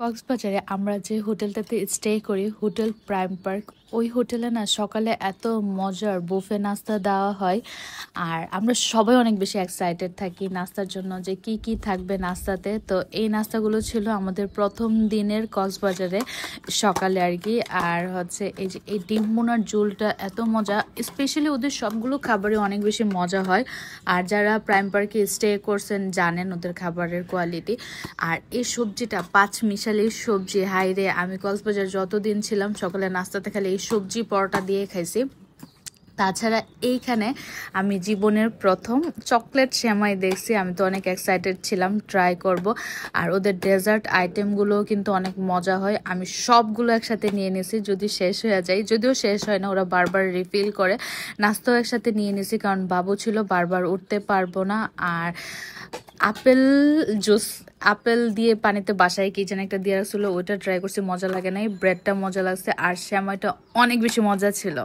কক্সবাজারে আমরা যে হোটেলটাতে স্টে করি, হোটেল প্রাইম পার্ক, ওই হোটেলে না সকালে এত মজার বুফে নাস্তা দেওয়া হয়। আর আমরা সবাই অনেক বেশি এক্সাইটেড থাকি নাস্তার জন্য, যে কি কি থাকবে নাস্তাতে। তো এই নাস্তাগুলো ছিল আমাদের প্রথম দিনের কক্সবাজারে সকালে আর কি। আর হচ্ছে এই যে এই ডিম বোনার ঝোলটা এত মজা, স্পেশালি ওদের সবগুলো খাবারই অনেক বেশি মজা হয়। আর যারা প্রাইম পার্কে স্টে করছেন জানেন ওদের খাবারের কোয়ালিটি। আর এই সবজিটা পাঁচ মিশালি সবজি, হাইরে আমি কক্সবাজার যতদিন ছিলাম সকালে নাস্তাতে খালি এই সবজি পরোটা দিয়ে খাইছি। তাছাড়া এইখানে আমি জীবনের প্রথম চকলেট সেমাই দেখছি, আমি তো অনেক এক্সাইটেড ছিলাম ট্রাই করব। আর ওদের ডেজার্ট আইটেমগুলো কিন্তু অনেক মজা হয়, আমি সবগুলো একসাথে নিয়ে নিয়েছি যদি শেষ হয়ে যায়, যদিও শেষ হয় না, ওরা বারবার রিফিল করে। নাস্তাও একসাথে নিয়ে নিয়েছি কারণ বাবু ছিল, বারবার উঠতে পারবো না। আর আপেল জুস, আপেল দিয়ে পানিতে বাসায় কি যেন একটা দিয়ে রাখছিল, ওইটা ট্রাই করছি, মজা লাগে নাই। ব্রেডটা মজা লাগছে আর সেমাইটা অনেক বেশি মজা ছিল।